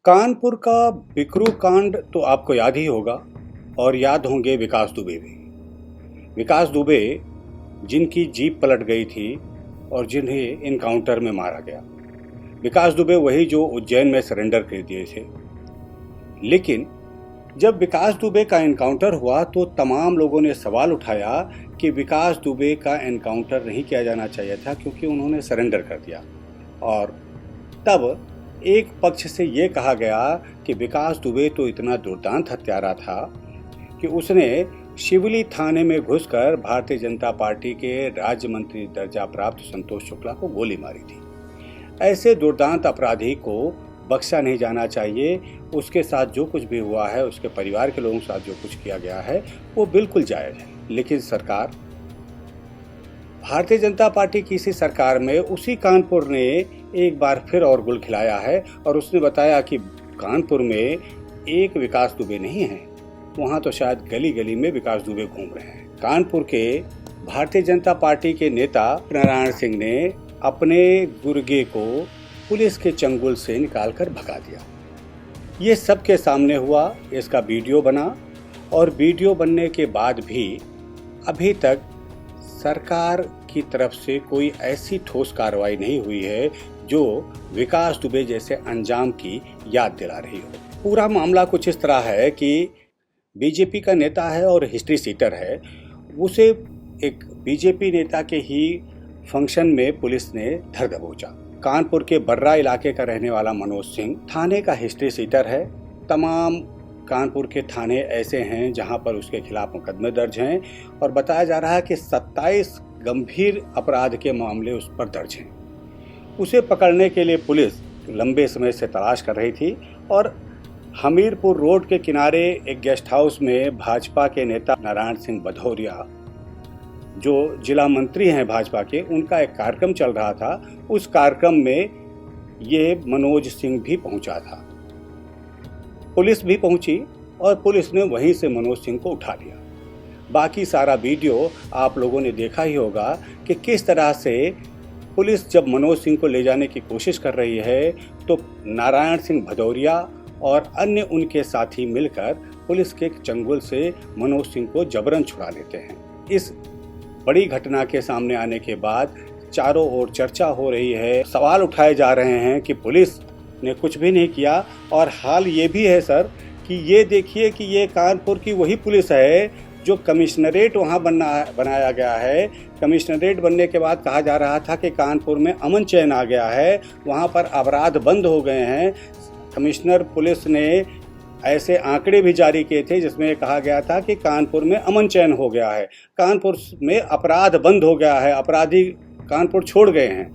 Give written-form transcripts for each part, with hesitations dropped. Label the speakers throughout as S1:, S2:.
S1: कानपुर का बिकरू कांड तो आपको याद ही होगा और याद होंगे विकास दुबे भी। विकास दुबे जिनकी जीप पलट गई थी और जिन्हें इनकाउंटर में मारा गया। विकास दुबे वही जो उज्जैन में सरेंडर कर दिए थे। लेकिन जब विकास दुबे का इनकाउंटर हुआ तो तमाम लोगों ने सवाल उठाया कि विकास दुबे का इनकाउंटर नहीं किया जाना चाहिए था क्योंकि उन्होंने सरेंडर कर दिया। और तब एक पक्ष से ये कहा गया कि विकास दुबे तो इतना दुर्दांत हत्यारा था कि उसने शिवली थाने में घुसकर भारतीय जनता पार्टी के राज्य मंत्री दर्जा प्राप्त संतोष शुक्ला को गोली मारी थी। ऐसे दुर्दांत अपराधी को बख्शा नहीं जाना चाहिए। उसके साथ जो कुछ भी हुआ है, उसके परिवार के लोगों के साथ जो कुछ किया गया है, वो बिल्कुल जायज़ है। लेकिन सरकार, भारतीय जनता पार्टी की इसी सरकार में उसी कानपुर ने एक बार फिर और गुल खिलाया है और उसने बताया कि कानपुर में एक विकास दुबे नहीं है, वहाँ तो शायद गली गली में विकास दुबे घूम रहे हैं। कानपुर के भारतीय जनता पार्टी के नेता नारायण सिंह ने अपने गुर्गे को पुलिस के चंगुल से निकालकर भगा दिया। ये सबके सामने हुआ, इसका वीडियो बना और वीडियो बनने के बाद भी अभी तक सरकार की तरफ से कोई ऐसी ठोस कार्रवाई नहीं हुई है जो विकास दुबे जैसे अंजाम की याद दिला रही हो। पूरा मामला कुछ इस तरह है कि बीजेपी का नेता है और हिस्ट्री सीटर है। उसे एक बीजेपी नेता के ही फंक्शन में पुलिस ने धर दबोचा। कानपुर के बर्रा इलाके का रहने वाला मनोज सिंह थाने का हिस्ट्री सीटर है। तमाम कानपुर के थाने ऐसे हैं जहां पर उसके खिलाफ मुकदमे दर्ज हैं और बताया जा रहा है कि 27 गंभीर अपराध के मामले उस पर दर्ज हैं। उसे पकड़ने के लिए पुलिस लंबे समय से तलाश कर रही थी और हमीरपुर रोड के किनारे एक गेस्ट हाउस में भाजपा के नेता नारायण सिंह भदौरिया, जो जिला मंत्री हैं भाजपा के, उनका एक कार्यक्रम चल रहा था। उस कार्यक्रम में ये मनोज सिंह भी पहुंचा था। पुलिस भी पहुंची और पुलिस ने वहीं से मनोज सिंह को उठा लिया। बाकी सारा वीडियो आप लोगों ने देखा ही होगा कि किस तरह से पुलिस जब मनोज सिंह को ले जाने की कोशिश कर रही है तो नारायण सिंह भदौरिया और अन्य उनके साथी मिलकर पुलिस के चंगुल से मनोज सिंह को जबरन छुड़ा लेते हैं। इस बड़ी घटना के सामने आने के बाद चारों ओर चर्चा हो रही है, सवाल उठाए जा रहे हैं कि पुलिस ने कुछ भी नहीं किया। और हाल ये भी है सर कि ये देखिए कि ये कानपुर की वही पुलिस है जो कमिश्नरेट वहाँ बनाया गया है। कमिश्नरेट बनने के बाद कहा जा रहा था कि कानपुर में अमन चैन आ गया है, वहाँ पर अपराध बंद हो गए हैं। कमिश्नर पुलिस ने ऐसे आंकड़े भी जारी किए थे जिसमें कहा गया था कि कानपुर में अमन चैन हो गया है, कानपुर में अपराध बंद हो गया है, अपराधी कानपुर छोड़ गए हैं।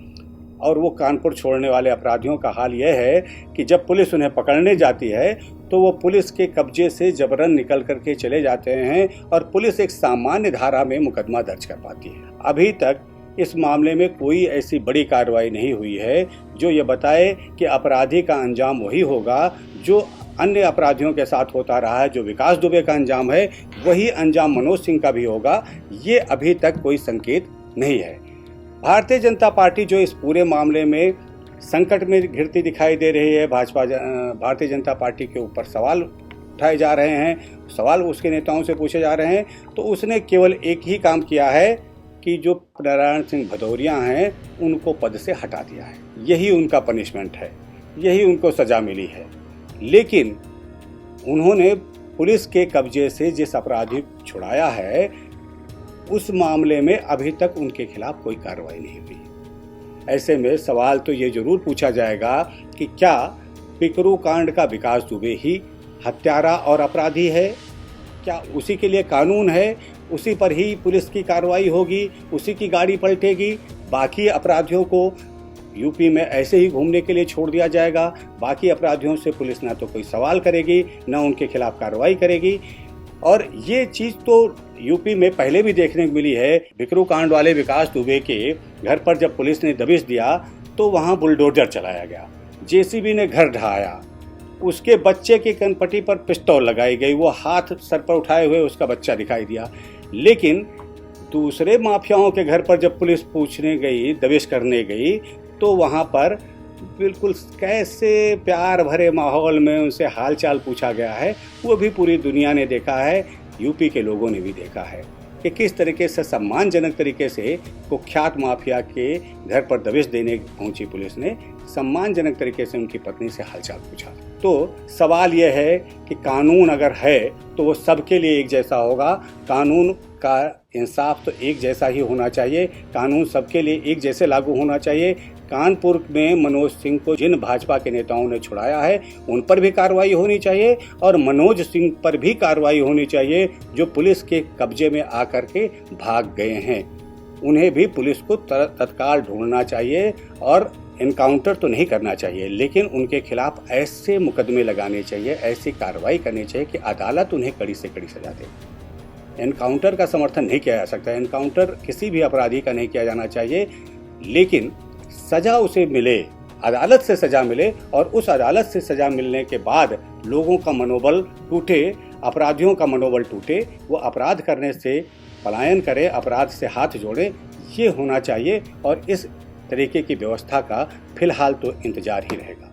S1: और वो कानपुर छोड़ने वाले अपराधियों का हाल यह है कि जब पुलिस उन्हें पकड़ने जाती है तो वो पुलिस के कब्जे से जबरन निकल करके चले जाते हैं और पुलिस एक सामान्य धारा में मुकदमा दर्ज कर पाती है। अभी तक इस मामले में कोई ऐसी बड़ी कार्रवाई नहीं हुई है जो ये बताए कि अपराधी का अंजाम वही होगा जो अन्य अपराधियों के साथ होता रहा है। जो विकास दुबे का अंजाम है वही अंजाम मनोज सिंह का भी होगा, ये अभी तक कोई संकेत नहीं है। भारतीय जनता पार्टी जो इस पूरे मामले में संकट में घिरती दिखाई दे रही है, भारतीय जनता पार्टी के ऊपर सवाल उठाए जा रहे हैं, सवाल उसके नेताओं से पूछे जा रहे हैं, तो उसने केवल एक ही काम किया है कि जो नारायण सिंह भदौरिया हैं उनको पद से हटा दिया है। यही उनका पनिशमेंट है, यही उनको सज़ा मिली है। लेकिन उन्होंने पुलिस के कब्जे से जिस अपराधी छुड़ाया है उस मामले में अभी तक उनके खिलाफ कोई कार्रवाई नहीं हुई। ऐसे में सवाल तो ये जरूर पूछा जाएगा कि क्या बिकरू कांड का विकास दुबे ही हत्यारा और अपराधी है? क्या उसी के लिए कानून है? उसी पर ही पुलिस की कार्रवाई होगी, उसी की गाड़ी पलटेगी, बाकी अपराधियों को यूपी में ऐसे ही घूमने के लिए छोड़ दिया जाएगा? बाकी अपराधियों से पुलिस ना तो कोई सवाल करेगी, ना उनके खिलाफ कार्रवाई करेगी। और ये चीज़ तो यूपी में पहले भी देखने को मिली है। बिकरू कांड वाले विकास दुबे के घर पर जब पुलिस ने दबिश दिया तो वहाँ बुलडोजर चलाया गया, जेसीबी ने घर ढहाया, उसके बच्चे की कनपट्टी पर पिस्तौल लगाई गई, वो हाथ सर पर उठाए हुए उसका बच्चा दिखाई दिया। लेकिन दूसरे माफियाओं के घर पर जब पुलिस पूछने गई, दबिश करने गई, तो वहाँ पर बिल्कुल कैसे प्यार भरे माहौल में उनसे हालचाल पूछा गया है, वो भी पूरी दुनिया ने देखा है, यूपी के लोगों ने भी देखा है कि किस तरीके से सम्मानजनक तरीके से कुख्यात माफिया के घर पर दबिश देने पहुंची पुलिस ने सम्मानजनक तरीके से उनकी पत्नी से हालचाल पूछा। तो सवाल यह है कि कानून अगर है तो वो सबके लिए एक जैसा होगा। कानून का इंसाफ तो एक जैसा ही होना चाहिए, कानून सबके लिए एक जैसे लागू होना चाहिए। कानपुर में मनोज सिंह को जिन भाजपा के नेताओं ने छुड़ाया है उन पर भी कार्रवाई होनी चाहिए और मनोज सिंह पर भी कार्रवाई होनी चाहिए जो पुलिस के कब्जे में आकर के भाग गए हैं। उन्हें भी पुलिस को तत्काल ढूंढना चाहिए और इनकाउंटर तो नहीं करना चाहिए, लेकिन उनके खिलाफ ऐसे मुकदमे लगाने चाहिए, ऐसी कार्रवाई करनी चाहिए कि अदालत उन्हें कड़ी से कड़ी सजा दे। इनकाउंटर का समर्थन नहीं किया जा सकता, इनकाउंटर किसी भी अपराधी का नहीं किया जाना चाहिए, लेकिन सजा उसे मिले, अदालत से सजा मिले और उस अदालत से सजा मिलने के बाद लोगों का मनोबल टूटे, अपराधियों का मनोबल टूटे, वो अपराध करने से पलायन करे, अपराध से हाथ जोड़े, ये होना चाहिए। और इस तरीके की व्यवस्था का फिलहाल तो इंतजार ही रहेगा।